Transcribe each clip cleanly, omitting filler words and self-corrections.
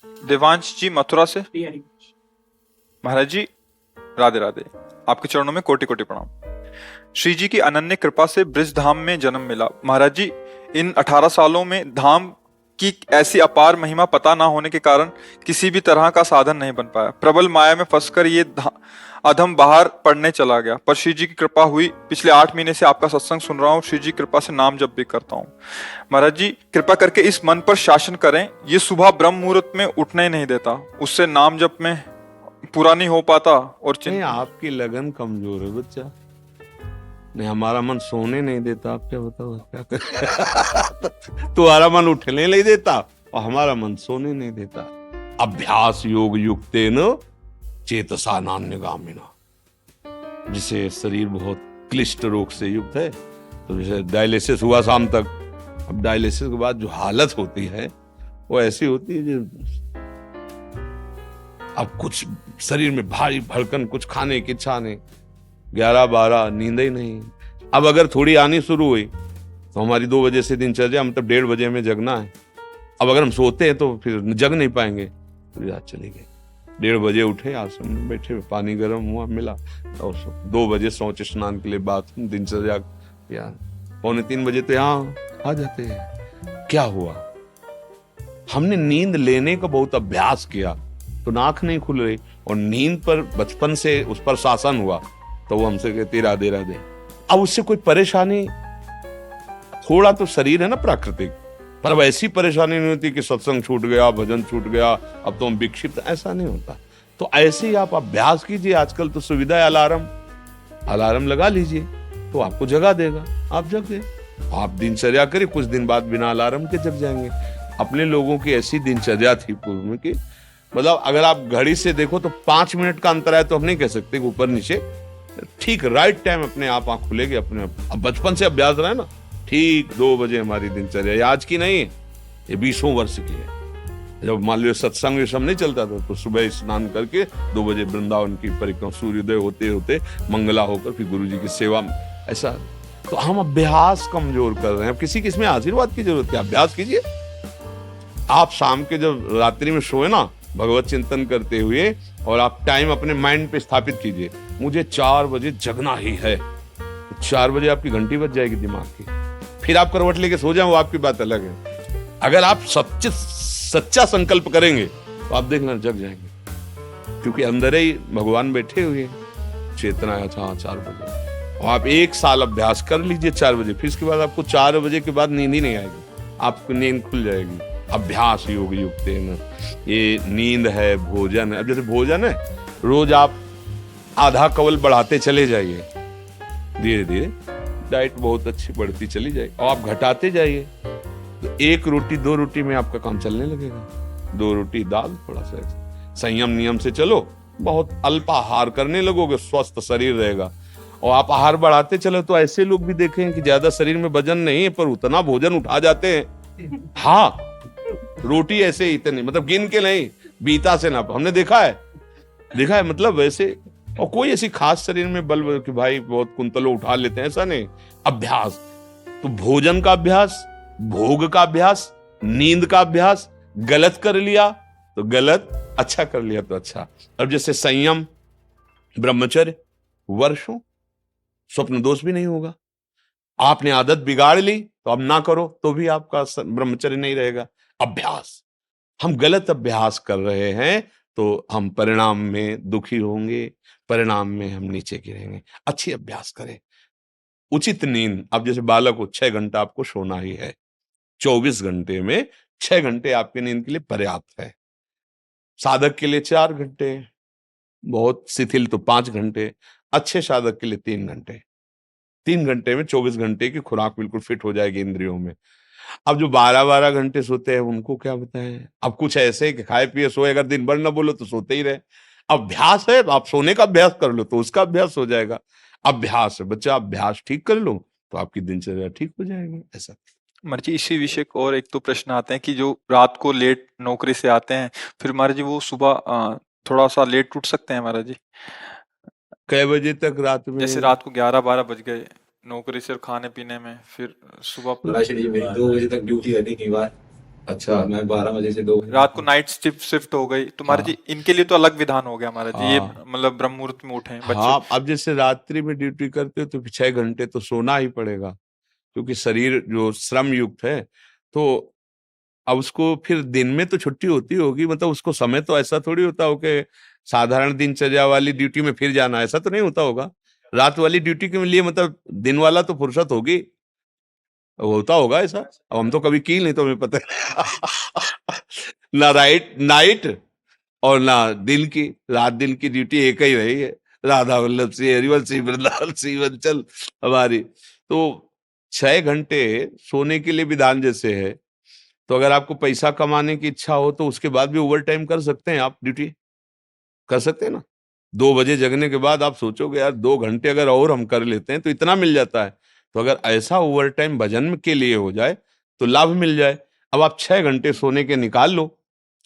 देवांश जी मथुरा से। महाराज जी राधे राधे, आपके चरणों में कोटि कोटि प्रणाम। श्री जी की अनन्य कृपा से ब्रज धाम में जन्म मिला। महाराज जी, इन 18 सालों में धाम की ऐसी अपार महिमा पता ना होने के कारण किसी भी तरह का साधन नहीं बन पाया। प्रबल माया में फंसकर ये अधम बाहर पढ़ने चला गया, पर श्री जी की कृपा हुई। पिछले 8 महीने से आपका सत्संग सुन रहा हूँ, श्री जी कृपा से नाम जप भी करता हूँ। महाराज जी कृपा करके इस मन पर शासन करें, ये सुबह ब्रह्म मुहूर्त में उठने ही नहीं देता, उससे नाम जप में पूरा नहीं हो पाता और नहीं, आपकी लगन कमजोर है बच्चा। नहीं, हमारा मन सोने नहीं देता। आप क्या बताओ क्या कर तुम्हारा मन उठने नहीं देता और हमारा मन सोने नहीं देता। अभ्यास योग युक्तेन चेतसा नान्यगामिना। जिसे शरीर बहुत क्लिष्ट रोग से युक्त है, तो जैसे डायलिसिस हुआ शाम तक, अब डायलिसिस के बाद जो हालत होती है वो ऐसी होती है जो अब कुछ शरीर में भारी भड़कन, कुछ खाने की इच्छा नहीं, 11-12 नींद ही नहीं। अब अगर थोड़ी आनी शुरू हुई तो हमारी 2 बजे से दिनचर्या, मतलब 1:30 बजे में जगना है। अब अगर हम सोते हैं तो फिर जग नहीं पाएंगे, तो याद चली गई। 1:30 बजे उठे, आसन में बैठे, पानी गर्म हुआ मिला, और 2 बजे शौच स्नान के लिए बाथरूम, दिनचर्या यार 2:45 बजे तो यहाँ आ जाते हैं। क्या हुआ? हमने नींद लेने का बहुत अभ्यास किया तो नाक नहीं खुल रही, और नींद पर बचपन से उस पर शासन हुआ तो वो हमसे कहती राधे राधे। अब उससे कोई परेशानी, थोड़ा तो शरीर है ना प्राकृतिक, पर अब ऐसी परेशानी नहीं होती कि सत्संग छूट गया, भजन छूट गया, अब तो हम विक्षिप्त, ऐसा नहीं होता। तो ऐसे ही आप अभ्यास कीजिए। आजकल तो सुविधा है, अलार्म लगा लीजिए तो आपको जगा देगा, आप जग गए। आप दिनचर्या करिए, कुछ दिन बाद बिना अलार्म के जग जाएंगे। अपने लोगों की ऐसी दिनचर्या थी पूर्व में कि मतलब अगर आप घड़ी से देखो तो 5 मिनट का अंतर है तो हम नहीं कह सकते कि ऊपर नीचे, ठीक राइट टाइम अपने आप आंख खुलेगी अपने आप। अब बचपन से अभ्यास रहा है ना, ठीक 2 बजे हमारी दिनचर्या, आज की नहीं है, ये 20 वर्ष की है। जब मान लो सत्संग सब नहीं चलता था तो सुबह स्नान करके 2 बजे वृंदावन की परिक्रमा, सूर्योदय होते होते मंगला होकर फिर गुरु जी की सेवा, ऐसा। तो हम अभ्यास कमजोर कर रहे हैं। अब किसी किसमें आशीर्वाद की जरूरत है, अभ्यास कीजिए। आप शाम के जब रात्रि में सोए ना, भगवत चिंतन करते हुए, और आप टाइम अपने माइंड पे स्थापित कीजिए, मुझे 4 बजे जगना ही है। 4 बजे आपकी घंटी बज जाएगी दिमाग की, फिर आप करवट लेके सो जाए, वो आपकी बात अलग है। अगर आप सच्चा संकल्प करेंगे तो आप देखना जग जाएंगे, क्योंकि अंदर ही भगवान बैठे हुए हैं। चेतना है, अच्छा 4 बजे, और आप 1 साल अभ्यास कर लीजिए 4 बजे, फिर इसके बाद आपको 4 बजे के बाद नींद ही नहीं आएगी, आपको नींद खुल जाएगी। अभ्यास योग युक्तेन, ये नींद है, भोजन है। अब जैसे भोजन है, रोज आप आधा कवल बढ़ाते चले जाइए, धीरे धीरे डाइट बहुत अच्छी बढ़ती चली जाएगी, और आप घटाते जाइए तो 1 रोटी 2 रोटी में आपका काम चलने लगेगा। 2 रोटी दाल, थोड़ा सा संयम नियम से चलो, बहुत अल्प आहार करने लगोगे, स्वस्थ शरीर रहेगा। और आप आहार बढ़ाते चलो तो ऐसे लोग भी देखें कि ज्यादा शरीर में वजन नहीं है पर उतना भोजन उठा जाते हैं। हाँ, रोटी ऐसे ही इतनी, मतलब गिन के नहीं, बीता से ना, हमने देखा है मतलब वैसे। और कोई ऐसी खास शरीर में बल कि भाई बहुत कुंतलों उठा लेते हैं, ऐसा नहीं। अभ्यास तो भोजन का अभ्यास, भोग का अभ्यास, नींद का अभ्यास। गलत कर लिया तो गलत, अच्छा कर लिया तो अच्छा। अब जैसे संयम, ब्रह्मचर्य, वर्षों स्वप्न दोष भी नहीं होगा। आपने आदत बिगाड़ ली तो अब ना करो तो भी आपका ब्रह्मचर्य नहीं रहेगा। अभ्यास, हम गलत अभ्यास कर रहे हैं तो हम परिणाम में दुखी होंगे, परिणाम में हम नीचे गिरेंगे। अच्छी अभ्यास करें। उचित नींद, अब जैसे बालक को 6 घंटा आपको सोना ही है, 24 घंटे में 6 घंटे आपकी नींद के लिए पर्याप्त है। साधक के लिए 4 घंटे, बहुत शिथिल तो 5 घंटे, अच्छे साधक के लिए 3 घंटे। 3 घंटे में 24 घंटे की खुराक बिल्कुल फिट हो जाएगी इंद्रियों में। अब जो 12-12 घंटे सोते हैं उनको क्या बताएं। अब कुछ ऐसे कि खाए पिए सोए, अगर दिन भर ना बोलो तो सोते ही रहे। अभ्यास है, आप सोने का अभ्यास कर लो तो उसका अभ्यास हो जाएगा। अभ्यास है बच्चा, अभ्यास ठीक कर लो तो आपकी दिनचर्या ठीक हो जाएगी। ऐसा महाराज जी इसी विषय को और एक तो प्रश्न आते हैं कि जो रात को लेट नौकरी से आते हैं, फिर महाराज जी वो सुबह थोड़ा सा लेट उठ सकते हैं महाराज जी? कै बजे तक रात में? जैसे रात को 11-12 बज गए नौकरी से और खाने पीने में, फिर सुबह लाशड़ी में 2 बजे तक ड्यूटी रहती कई बार, अच्छा। मैं 12 बजे से 2 बजे रात को नाइट शिफ्ट हो गई तो महाराज जी इनके लिए तो अलग विधान हो गया महाराज जी, ये हाँ। मतलब ब्रह्म मुहूर्त में उठे बच्चे। हाँ, अब जैसे रात्रि में ड्यूटी करते हो तो 6 घंटे तो सोना ही पड़ेगा, क्योंकि शरीर जो श्रम युक्त है, तो अब उसको फिर दिन में तो छुट्टी होती होगी, मतलब उसको समय तो ऐसा थोड़ी होता हो कि साधारण दिनचर्या वाली ड्यूटी में फिर जाना, ऐसा तो नहीं होता होगा। रात वाली ड्यूटी के लिए मतलब दिन वाला तो फुर्सत होगी, होता होगा ऐसा। अब हम तो कभी की नहीं, तो हमें पता है। ना राइट नाइट और ना दिन की, रात दिन की ड्यूटी एक ही रही है। राधा वल्लभ श्री हरिवंश श्री वृंदावन श्री वंचल हमारी तो 6 घंटे सोने के लिए विधान जैसे है। तो अगर आपको पैसा कमाने की इच्छा हो तो उसके बाद भी ओवर टाइम कर सकते हैं, आप ड्यूटी कर सकते हैं ना। 2 बजे जगने के बाद आप सोचोगे यार 2 घंटे अगर और हम कर लेते हैं तो इतना मिल जाता है। तो अगर ऐसा ओवर टाइम भजन के लिए हो जाए तो लाभ मिल जाए। अब आप 6 घंटे सोने के निकाल लो।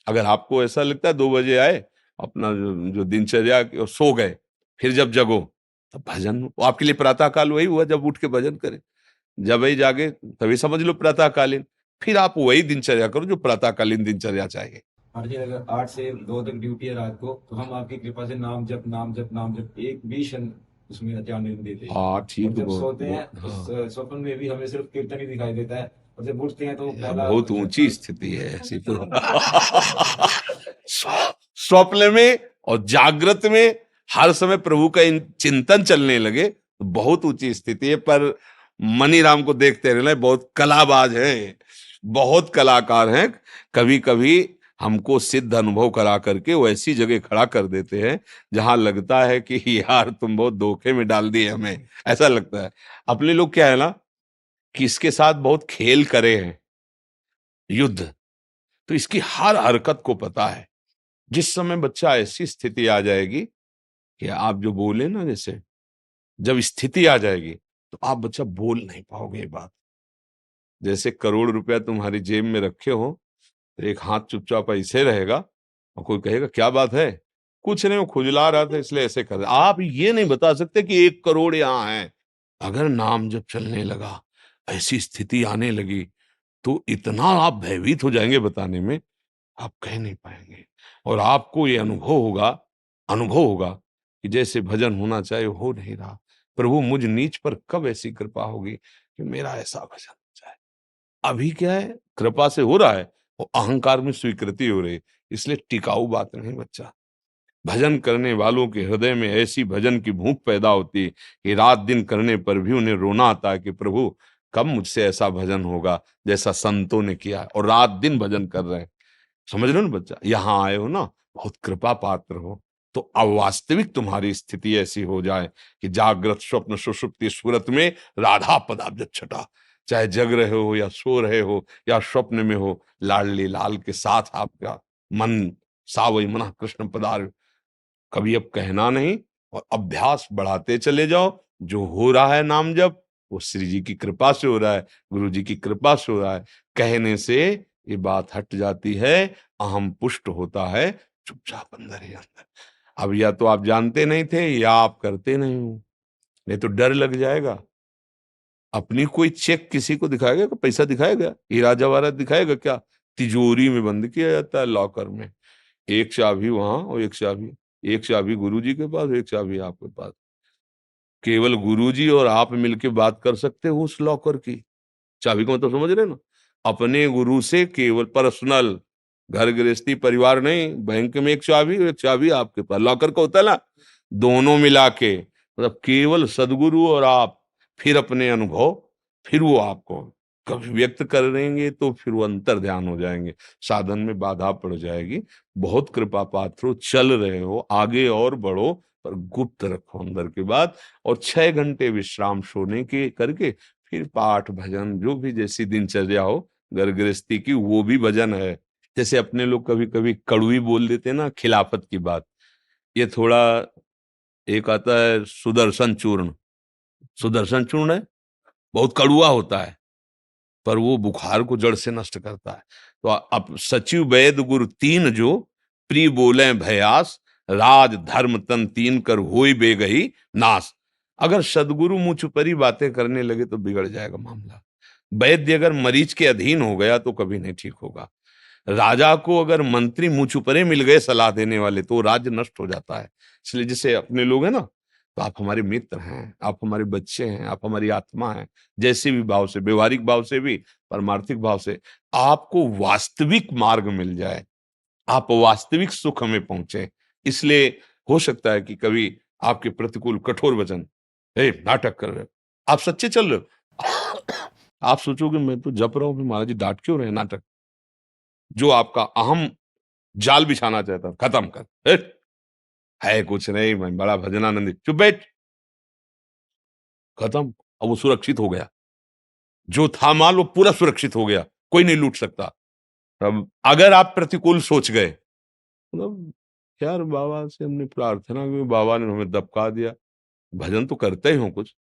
अगर आपको ऐसा लगता है 2 बजे आए, अपना जो दिनचर्या सो गए, फिर जब जगो तब भजन, वो आपके लिए प्रातः काल वही हुआ जब उठ के भजन करें। जब वही जागे तभी समझ लो प्रातःकालीन। फिर आप वही दिनचर्या करो जो प्रातःकालीन दिनचर्या चाहिए। हर जी अगर 8 से 2 तक ड्यूटी है रात को, तो हम आपकी कृपा से नाम जप नाम जप नाम जप एक भी क्षण उसमें जाने नहीं देते। हाँ ठीक और जब बहुत सोते हैं हाँ। उस स्वप्न में भी हमें सिर्फ कीर्तन ही दिखाई देता है, और जब उठते हैं तो पहला बहुत ऊंची स्थिति है ऐसी तो। स्वप्न में और जागृत में हर समय प्रभु का चिंतन चलने लगे तो बहुत ऊंची स्थिति है। पर मनीराम को देखते रहना, बहुत कलाबाज है, बहुत कलाकार हैं। कभी कभी हमको सिद्ध अनुभव करा करके वो ऐसी जगह खड़ा कर देते हैं जहां लगता है कि यार तुम बहुत धोखे में डाल दिए हमें, ऐसा लगता है। अपने लोग क्या है ना कि इसके साथ बहुत खेल करे हैं, युद्ध, तो इसकी हर हरकत को पता है। जिस समय बच्चा ऐसी स्थिति आ जाएगी कि आप जो बोले ना, जैसे जब स्थिति आ जाएगी तो आप बच्चा बोल नहीं पाओगे ये बात। जैसे करोड़ रुपया तुम्हारी जेब में रखे हो, तो एक हाथ चुपचाप ऐसे रहेगा और कोई कहेगा क्या बात है, कुछ नहीं वो खुजला रहा था इसलिए ऐसे कर रहा। आप ये नहीं बता सकते कि 1 करोड़ यहाँ है। अगर नाम जब चलने लगा, ऐसी स्थिति आने लगी, तो इतना आप भयभीत हो जाएंगे, बताने में आप कह नहीं पाएंगे। और आपको ये अनुभव होगा कि जैसे भजन होना चाहिए हो नहीं रहा। प्रभु मुझ नीच पर कब ऐसी कृपा होगी कि मेरा ऐसा भजन हो जाए। अभी क्या है, कृपा से हो रहा है, वो अहंकार में स्वीकृति हो रही है, इसलिए टिकाऊ बात नहीं बच्चा। भजन करने वालों के हृदय में ऐसी भजन की भूख पैदा होती है कि रात दिन करने पर भी उन्हें रोना आता है कि प्रभु कब मुझसे ऐसा भजन होगा जैसा संतों ने किया है, और रात दिन भजन कर रहे हैं। समझ रहे हो ना बच्चा, यहाँ आए हो ना, बहुत कृपा पात्र हो। तो अवास्तविक तुम्हारी स्थिति ऐसी हो जाए कि जागृत स्वप्न सुषुप्ति स्फुरत में राधा पदाब्ज छटा, चाहे जग रहे हो या सो रहे हो या स्वप्न में हो, लाडली लाल के साथ आपका मन सावई मना कृष्ण पदार। कभी अब कहना नहीं, और अभ्यास बढ़ाते चले जाओ। जो हो रहा है नाम जप, वो श्री जी की कृपा से हो रहा है, गुरु जी की कृपा से हो रहा है। कहने से ये बात हट जाती है, अहम पुष्ट होता है, चुपचाप अंदर ही अंदर। अब या तो आप जानते नहीं थे या आप करते नहीं हो, नहीं तो डर लग जाएगा। अपनी कोई चेक किसी को दिखाएगा, तो पैसा दिखाएगा, हीरा जवाहरात दिखाएगा क्या? तिजोरी में बंद किया जाता है लॉकर में। एक चाबी वहां और एक चाबी गुरुजी के पास, एक चाबी आपके पास। केवल गुरुजी और आप मिलके बात कर सकते हो उस लॉकर की चाबी को, मतलब समझ रहे हो ना। अपने गुरु से केवल पर्सनल, घर गृहस्थी परिवार नहीं, बैंक में एक चाबी आपके पास, लॉकर का होता है ना, दोनों मिला के, मतलब केवल सदगुरु और आप। फिर अपने अनुभव, फिर वो आपको कभी व्यक्त करेंगे तो फिर वो अंतर ध्यान हो जाएंगे, साधन में बाधा पड़ जाएगी। बहुत कृपा पात्र हो, चल रहे हो, आगे और बढ़ो, पर गुप्त रखो अंदर की बात। और 6 घंटे विश्राम सोने के करके फिर पाठ भजन जो भी जैसी दिनचर्या हो घर गृहस्थी की, वो भी भजन है। जैसे अपने लोग कभी कभी कड़वी बोल देते हैं ना, खिलाफत की बात। ये थोड़ा एक आता है सुदर्शन चूर्ण, सुदर्शन चूर्ण है, बहुत कड़वा होता है, पर वो बुखार को जड़ से नष्ट करता है। तो अब सचिव वैद गुरु तीन जो, प्री बोले भयास, राज धर्म तन तीन कर होई बेगही नाश। अगर सदगुरु मुझ पर ही बातें करने लगे तो बिगड़ जाएगा मामला। वैद्य अगर मरीज के अधीन हो गया तो कभी नहीं ठीक होगा। राजा को अगर मंत्री मुंह छुपरे मिल गए सलाह देने वाले तो राज्य नष्ट हो जाता है। इसलिए जैसे अपने लोग हैं ना, तो आप हमारे मित्र हैं, आप हमारे बच्चे हैं, आप हमारी आत्मा हैं। जैसे भी भाव से, व्यवहारिक भाव से भी, परमार्थिक भाव से आपको वास्तविक मार्ग मिल जाए, आप वास्तविक सुख में पहुंचे। इसलिए हो सकता है कि कभी आपके प्रतिकूल कठोर वचन, ए नाटक कर रहे हो, आप सच्चे चल रहे हो, आप सोचोगे मैं तो जप रहा हूं, फिर महाराज जी डांट क्यों रहे हैं? नाटक। जो आपका अहम जाल बिछाना चाहता है, खत्म कर। है कुछ नहीं, मैं बड़ा भजनानंदी, चुप बैठ, खत्म। अब वो सुरक्षित हो गया, जो था माल वो पूरा सुरक्षित हो गया, कोई नहीं लूट सकता। अब अगर आप प्रतिकूल सोच गए, मतलब यार बाबा से हमने प्रार्थना की, बाबा ने हमें दबका दिया, भजन तो करते ही हो कुछ,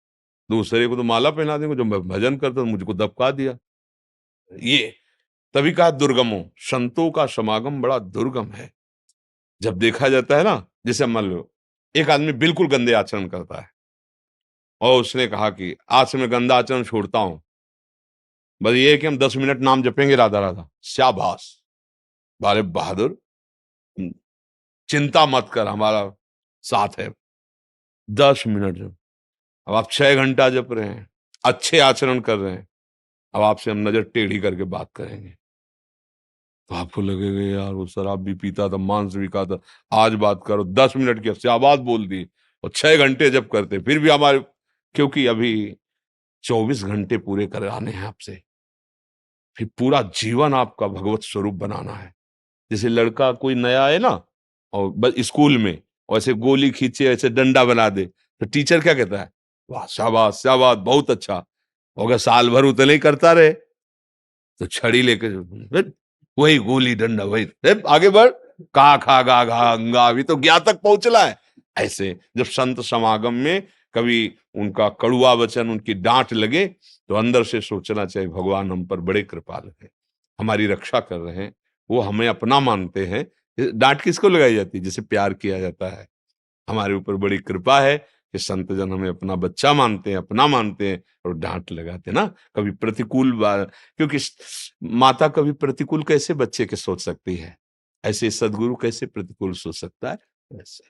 दूसरे को तो माला पहना देंगे, जो मैं भजन करता हूं मुझको दबका दिया। ये तभी कहा दुर्गमो, संतों का समागम बड़ा दुर्गम है। जब देखा जाता है ना, जैसे मान लो एक आदमी बिल्कुल गंदे आचरण करता है और उसने कहा कि आज से मैं गंदा आचरण छोड़ता हूं, बस ये है कि हम 10 मिनट नाम जपेंगे राधा राधा, शाबाश, बारे बहादुर, हम्म, चिंता मत कर, हमारा साथ है। 10 मिनट जब, अब आप 6 घंटा जप रहे हैं, अच्छे आचरण कर रहे हैं, अब आपसे हम नजर टेढ़ी करके बात करेंगे तो आपको लगेगा यार वो शराब भी पीता था, मांस भी खाता था, आज बात करो, 10 मिनट की शाबाश बोल दी, और 6 घंटे जब करते फिर भी हमारे, क्योंकि अभी 24 घंटे पूरे कराने हैं आपसे, फिर पूरा जीवन आपका भगवत स्वरूप बनाना है। जैसे लड़का कोई नया है ना, और बस स्कूल में और ऐसे गोली खींचे, ऐसे डंडा बना दे, तो टीचर क्या कहता है? वाह शाबाश शाबाश, बहुत अच्छा। और अगर साल भर उतने ही करता रहे तो छड़ी लेके फिर वही गोली डंडा, वही आगे बढ़, का खा गा घा अंगा, अभी तो ज्ञा तक पहुंचला है। ऐसे जब संत समागम में कभी उनका कड़ुआ वचन, उनकी डांट लगे, तो अंदर से सोचना चाहिए भगवान हम पर बड़े कृपालु हैं, हमारी रक्षा कर रहे हैं, वो हमें अपना मानते हैं। डांट किसको लगाई जाती है? जिसे प्यार किया जाता है। हमारे ऊपर बड़ी कृपा है कि संत जन हमें अपना बच्चा मानते हैं, अपना मानते हैं, और डांट लगाते ना कभी प्रतिकूल क्योंकि माता कभी प्रतिकूल कैसे बच्चे के सोच सकती है, ऐसे सदगुरु कैसे प्रतिकूल सोच सकता है? ऐसे